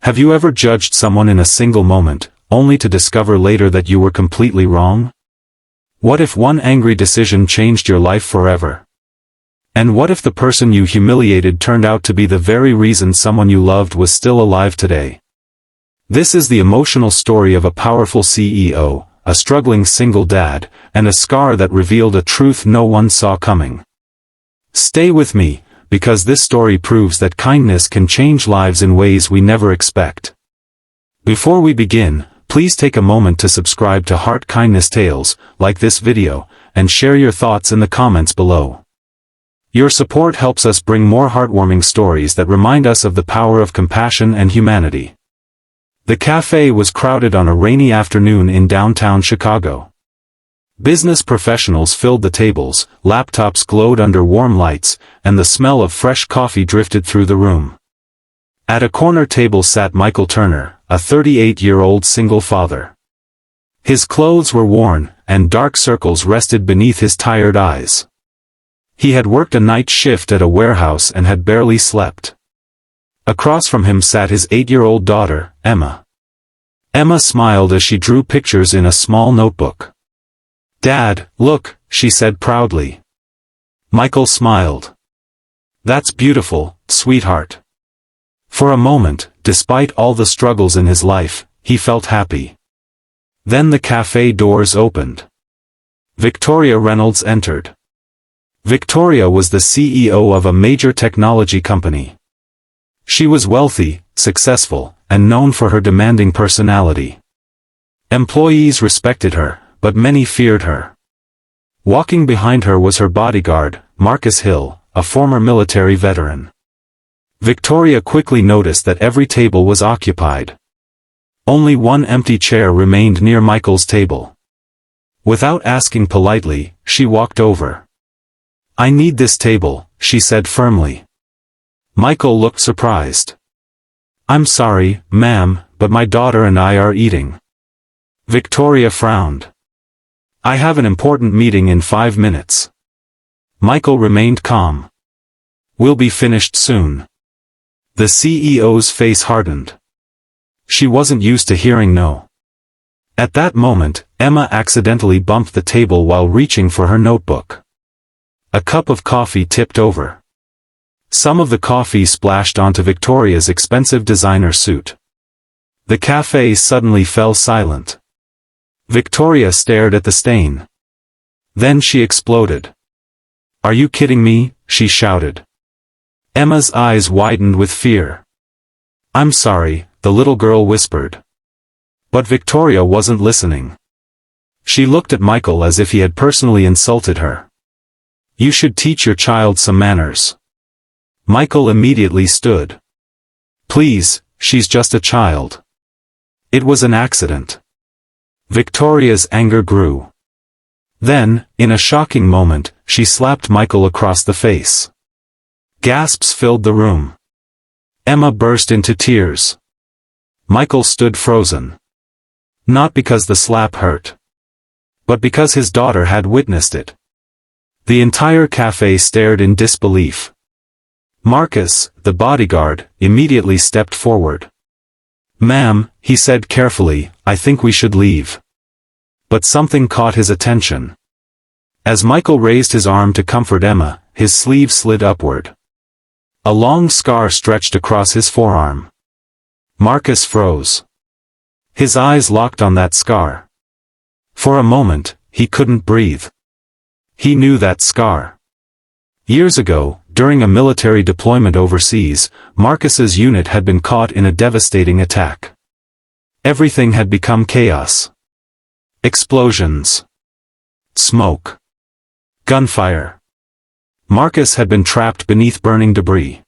Have you ever judged someone in a single moment, only to discover later that you were completely wrong? What if one angry decision changed your life forever? And what if the person you humiliated turned out to be the very reason someone you loved was still alive today? This is the emotional story of a powerful CEO, a struggling single dad, and a scar that revealed a truth no one saw coming. Stay with me, because this story proves that kindness can change lives in ways we never expect. Before we begin, please take a moment to subscribe to Heart Kindness Tales, like this video, and share your thoughts in the comments below. Your support helps us bring more heartwarming stories that remind us of the power of compassion and humanity. The cafe was crowded on a rainy afternoon in downtown Chicago. Business professionals filled the tables, laptops glowed under warm lights, and the smell of fresh coffee drifted through the room. At a corner table sat Michael Turner, a 38-year-old single father. His clothes were worn, and dark circles rested beneath his tired eyes. He had worked a night shift at a warehouse and had barely slept. Across from him sat his 8-year-old daughter, Emma. Emma smiled as she drew pictures in a small notebook. "Dad, look," she said proudly. Michael smiled. "That's beautiful, sweetheart." For a moment, despite all the struggles in his life, he felt happy. Then the cafe doors opened. Victoria Reynolds entered. Victoria was the CEO of a major technology company. She was wealthy, successful, and known for her demanding personality. Employees respected her, but many feared her. Walking behind her was her bodyguard, Marcus Hill, a former military veteran. Victoria quickly noticed that every table was occupied. Only one empty chair remained near Michael's table. Without asking politely, she walked over. "I need this table," she said firmly. Michael looked surprised. "I'm sorry, ma'am, but my daughter and I are eating." Victoria frowned. "I have an important meeting in 5 minutes." Michael remained calm. "We'll be finished soon." The CEO's face hardened. She wasn't used to hearing no. At that moment, Emma accidentally bumped the table while reaching for her notebook. A cup of coffee tipped over. Some of the coffee splashed onto Victoria's expensive designer suit. The cafe suddenly fell silent. Victoria stared at the stain. Then she exploded. "Are you kidding me?" she shouted. Emma's eyes widened with fear. "I'm sorry," the little girl whispered. But Victoria wasn't listening. She looked at Michael as if he had personally insulted her. "You should teach your child some manners." Michael immediately stood. "Please, she's just a child. It was an accident." Victoria's anger grew. Then, in a shocking moment, she slapped Michael across the face. Gasps filled the room. Emma burst into tears. Michael stood frozen. Not because the slap hurt, but because his daughter had witnessed it. The entire cafe stared in disbelief. Marcus, the bodyguard, immediately stepped forward. "Ma'am," he said carefully, "I think we should leave." But something caught his attention. As Michael raised his arm to comfort Emma, his sleeve slid upward. A long scar stretched across his forearm. Marcus froze. His eyes locked on that scar. For a moment, he couldn't breathe. He knew that scar. Years ago, during a military deployment overseas, Marcus's unit had been caught in a devastating attack. Everything had become chaos. Explosions. Smoke. Gunfire. Marcus had been trapped beneath burning debris.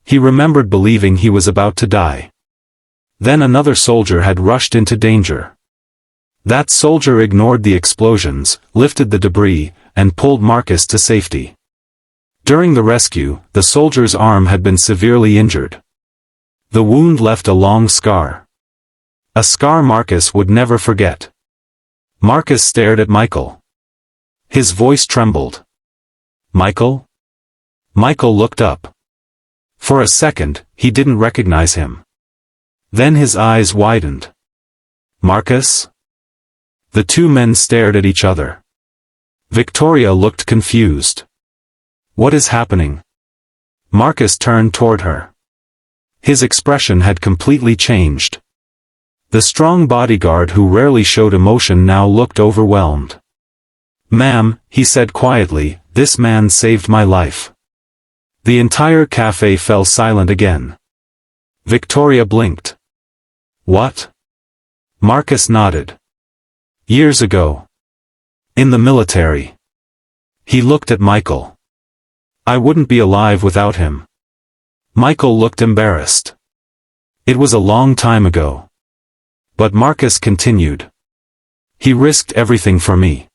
He remembered believing he was about to die. Then another soldier had rushed into danger. That soldier ignored the explosions, lifted the debris, and pulled Marcus to safety. During the rescue, the soldier's arm had been severely injured. The wound left a long scar. A scar Marcus would never forget. Marcus stared at Michael. His voice trembled. "Michael?" Michael looked up. For a second, he didn't recognize him. Then his eyes widened. Marcus? The two men stared at each other. Victoria looked confused. What is happening? Marcus turned toward her. His expression had completely changed. The strong bodyguard who rarely showed emotion now looked overwhelmed. Ma'am, he said quietly, this man saved my life. The entire cafe fell silent again. Victoria blinked. What? Marcus nodded. Years ago. In the military. He looked at Michael. I wouldn't be alive without him. Michael looked embarrassed. It was a long time ago. But Marcus continued. He risked everything for me.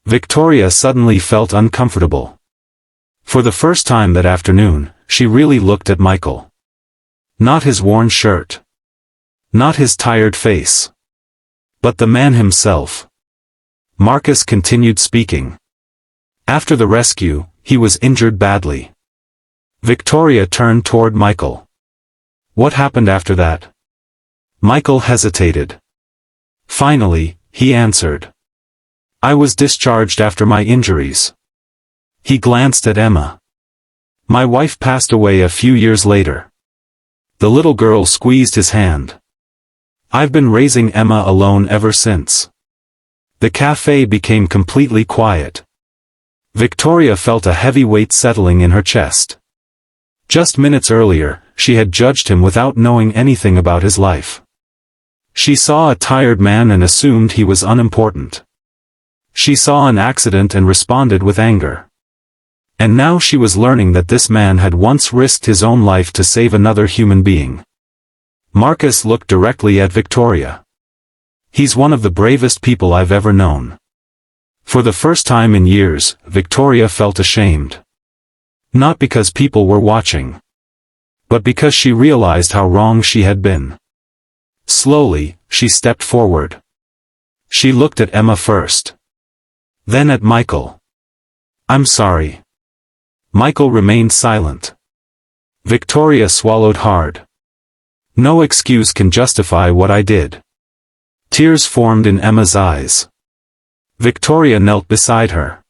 Victoria suddenly felt uncomfortable. For the first time that afternoon, she really looked at Michael. Not his worn shirt. Not his tired face. But the man himself. Marcus continued speaking. After the rescue, he was injured badly. Victoria turned toward Michael. What happened after that? Michael hesitated. Finally, he answered. I was discharged after my injuries. He glanced at Emma. My wife passed away a few years later. The little girl squeezed his hand. I've been raising Emma alone ever since. The cafe became completely quiet. Victoria felt a heavy weight settling in her chest. Just minutes earlier, she had judged him without knowing anything about his life. She saw a tired man and assumed he was unimportant. She saw an accident and responded with anger. And now she was learning that this man had once risked his own life to save another human being. Marcus looked directly at Victoria. He's one of the bravest people I've ever known. For the first time in years, Victoria felt ashamed. Not because people were watching. But because she realized how wrong she had been. Slowly, she stepped forward. She looked at Emma first. Then at Michael. I'm sorry. Michael remained silent. Victoria swallowed hard. No excuse can justify what I did. Tears formed in Emma's eyes. Victoria knelt beside her.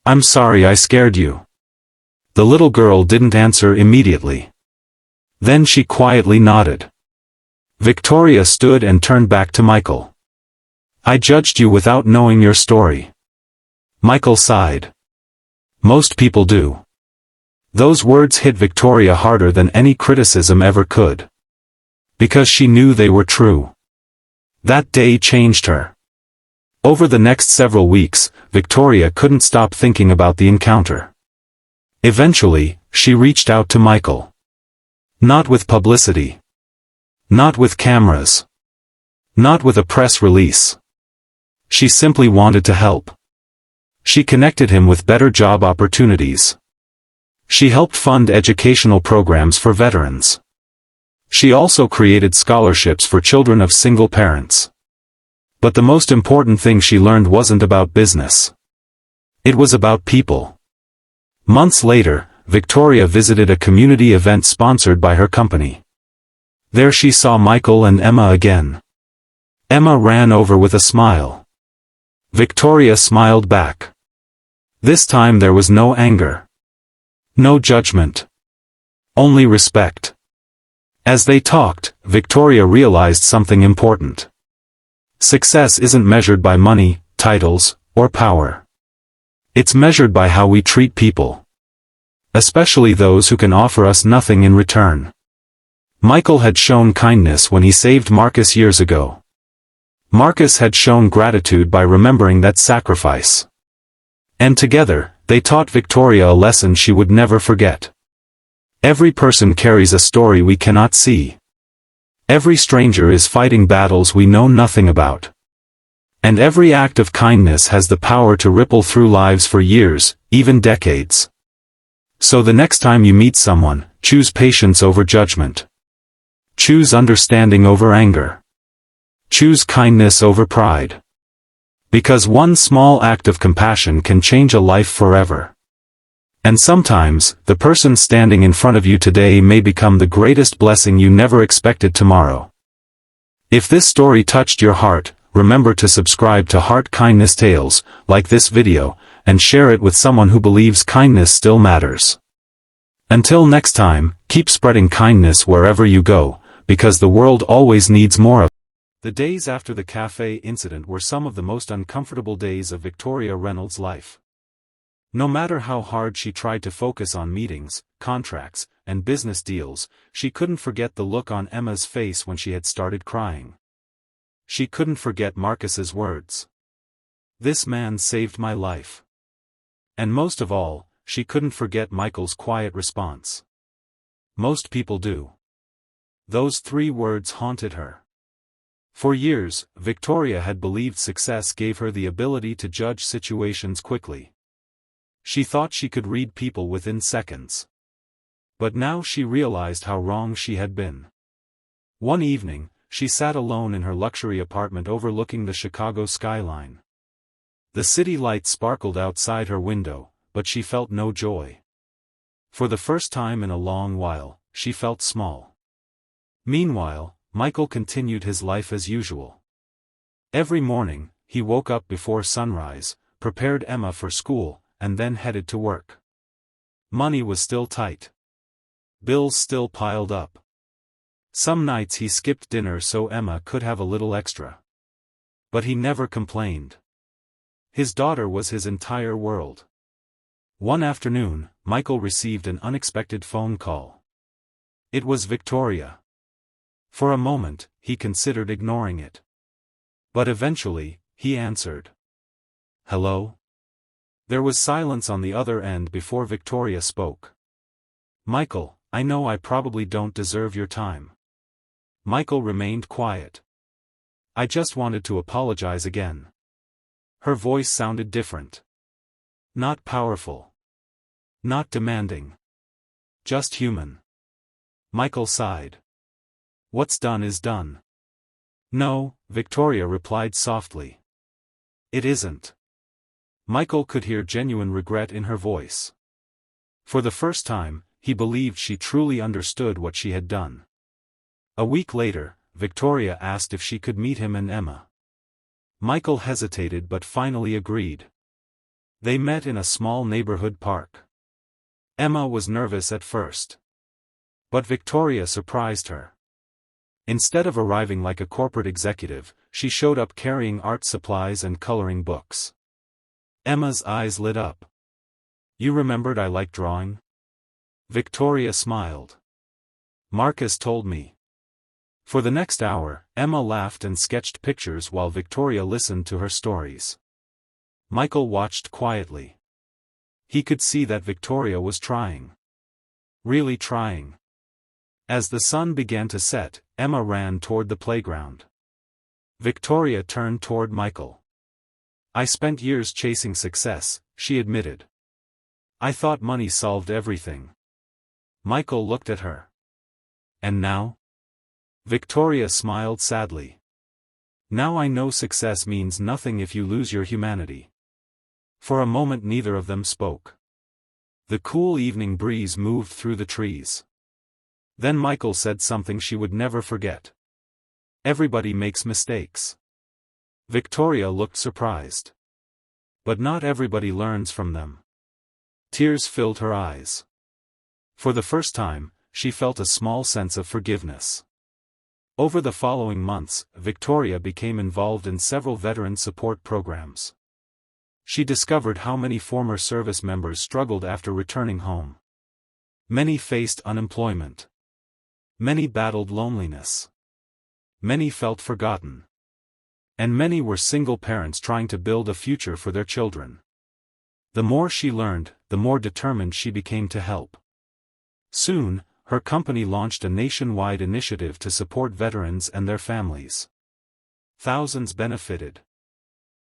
I'm sorry I scared you. The little girl didn't answer immediately. Then she quietly nodded. Victoria stood and turned back to Michael. I judged you without knowing your story. Michael sighed. Most people do. Those words hit Victoria harder than any criticism ever could. Because she knew they were true. That day changed her. Over the next several weeks, Victoria couldn't stop thinking about the encounter. Eventually, she reached out to Michael. Not with publicity. Not with cameras. Not with a press release. She simply wanted to help. She connected him with better job opportunities. She helped fund educational programs for veterans. She also created scholarships for children of single parents. But the most important thing she learned wasn't about business. It was about people. Months later, Victoria visited a community event sponsored by her company. There she saw Michael and Emma again. Emma ran over with a smile. Victoria smiled back. This time there was no anger. No judgment. Only respect. As they talked, Victoria realized something important. Success isn't measured by money, titles, or power. It's measured by how we treat people. Especially those who can offer us nothing in return. Michael had shown kindness when he saved Marcus years ago. Marcus had shown gratitude by remembering that sacrifice. And together, they taught Victoria a lesson she would never forget. Every person carries a story we cannot see. Every stranger is fighting battles we know nothing about. And every act of kindness has the power to ripple through lives for years, even decades. So the next time you meet someone, choose patience over judgment. Choose understanding over anger. Choose kindness over pride. Because one small act of compassion can change a life forever. And sometimes, the person standing in front of you today may become the greatest blessing you never expected tomorrow. If this story touched your heart, remember to subscribe to Heart Kindness Tales, like this video, and share it with someone who believes kindness still matters. Until next time, keep spreading kindness wherever you go, because the world always needs more of it. The days after the cafe incident were some of the most uncomfortable days of Victoria Reynolds' life. No matter how hard she tried to focus on meetings, contracts, and business deals, she couldn't forget the look on Emma's face when she had started crying. She couldn't forget Marcus's words. "This man saved my life." And most of all, she couldn't forget Michael's quiet response. "Most people do." Those 3 words haunted her. For years, Victoria had believed success gave her the ability to judge situations quickly. She thought she could read people within seconds. But now she realized how wrong she had been. One evening, she sat alone in her luxury apartment overlooking the Chicago skyline. The city lights sparkled outside her window, but she felt no joy. For the first time in a long while, she felt small. Meanwhile, Michael continued his life as usual. Every morning, he woke up before sunrise, prepared Emma for school, and then headed to work. Money was still tight. Bills still piled up. Some nights he skipped dinner so Emma could have a little extra. But he never complained. His daughter was his entire world. One afternoon, Michael received an unexpected phone call. It was Victoria. For a moment, he considered ignoring it. But eventually, he answered. "Hello?" There was silence on the other end before Victoria spoke. "Michael, I know I probably don't deserve your time." Michael remained quiet. "I just wanted to apologize again." Her voice sounded different. Not powerful. Not demanding. Just human. Michael sighed. "What's done is done." "No," Victoria replied softly. "It isn't." Michael could hear genuine regret in her voice. For the first time, he believed she truly understood what she had done. A week later, Victoria asked if she could meet him and Emma. Michael hesitated but finally agreed. They met in a small neighborhood park. Emma was nervous at first. But Victoria surprised her. Instead of arriving like a corporate executive, she showed up carrying art supplies and coloring books. Emma's eyes lit up. "You remembered I like drawing?" Victoria smiled. "Marcus told me." For the next hour, Emma laughed and sketched pictures while Victoria listened to her stories. Michael watched quietly. He could see that Victoria was trying. Really trying. As the sun began to set, Emma ran toward the playground. Victoria turned toward Michael. "I spent years chasing success," she admitted. "I thought money solved everything." Michael looked at her. "And now?" Victoria smiled sadly. "Now I know success means nothing if you lose your humanity." For a moment neither of them spoke. The cool evening breeze moved through the trees. Then Michael said something she would never forget. "Everybody makes mistakes." Victoria looked surprised. "But not everybody learns from them." Tears filled her eyes. For the first time, she felt a small sense of forgiveness. Over the following months, Victoria became involved in several veteran support programs. She discovered how many former service members struggled after returning home. Many faced unemployment. Many battled loneliness. Many felt forgotten. And many were single parents trying to build a future for their children. The more she learned, the more determined she became to help. Soon, her company launched a nationwide initiative to support veterans and their families. Thousands benefited.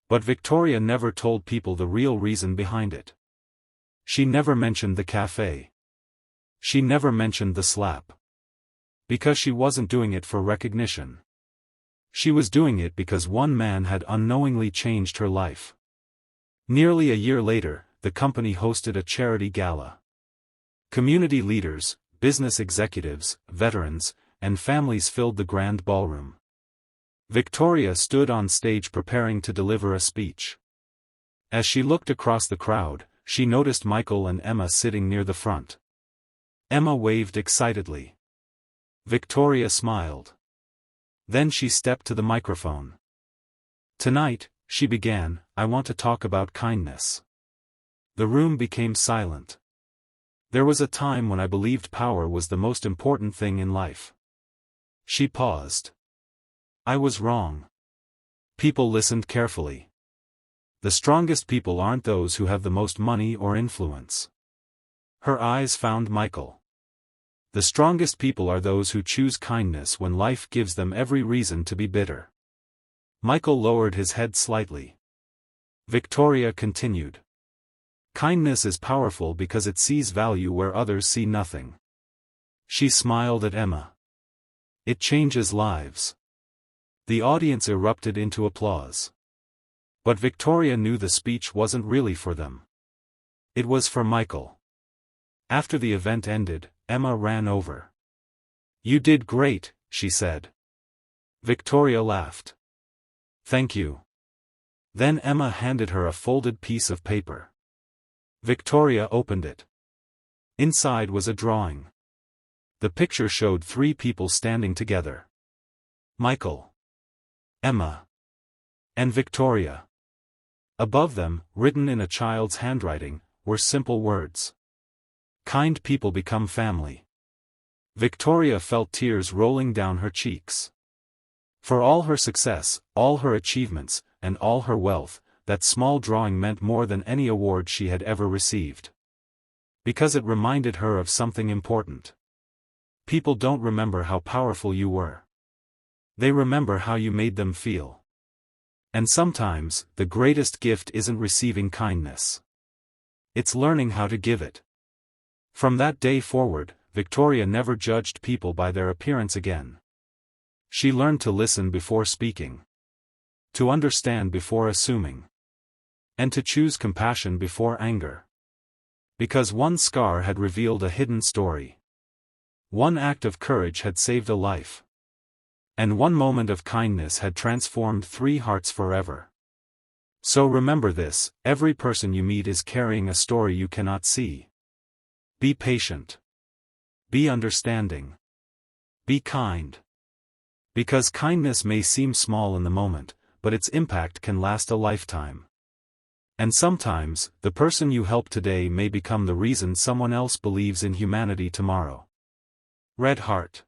But Victoria never told people the real reason behind it. She never mentioned the cafe. She never mentioned the slap. Because she wasn't doing it for recognition. She was doing it because one man had unknowingly changed her life. Nearly a year later, the company hosted a charity gala. Community leaders, business executives, veterans, and families filled the grand ballroom. Victoria stood on stage preparing to deliver a speech. As she looked across the crowd, she noticed Michael and Emma sitting near the front. Emma waved excitedly. Victoria smiled. Then she stepped to the microphone. "Tonight," she began, "I want to talk about kindness." The room became silent. "There was a time when I believed power was the most important thing in life." She paused. "I was wrong." People listened carefully. The strongest people aren't those who have the most money or influence. Her eyes found Michael. The strongest people are those who choose kindness when life gives them every reason to be bitter. Michael lowered his head slightly. Victoria continued. "Kindness is powerful because it sees value where others see nothing." She smiled at Emma. "It changes lives." The audience erupted into applause. But Victoria knew the speech wasn't really for them. It was for Michael. After the event ended, Emma ran over. "You did great," she said. Victoria laughed. "Thank you." Then Emma handed her a folded piece of paper. Victoria opened it. Inside was a drawing. The picture showed 3 people standing together. Michael, Emma, and Victoria. Above them, written in a child's handwriting, were simple words. "Kind people become family." Victoria felt tears rolling down her cheeks. For all her success, all her achievements, and all her wealth, that small drawing meant more than any award she had ever received. Because it reminded her of something important. People don't remember how powerful you were. They remember how you made them feel. And sometimes, the greatest gift isn't receiving kindness. It's learning how to give it. From that day forward, Victoria never judged people by their appearance again. She learned to listen before speaking. To understand before assuming. And to choose compassion before anger. Because one scar had revealed a hidden story. One act of courage had saved a life. And one moment of kindness had transformed 3 hearts forever. So remember this, every person you meet is carrying a story you cannot see. Be patient. Be understanding. Be kind. Because kindness may seem small in the moment, but its impact can last a lifetime. And sometimes, the person you help today may become the reason someone else believes in humanity tomorrow. Red Heart.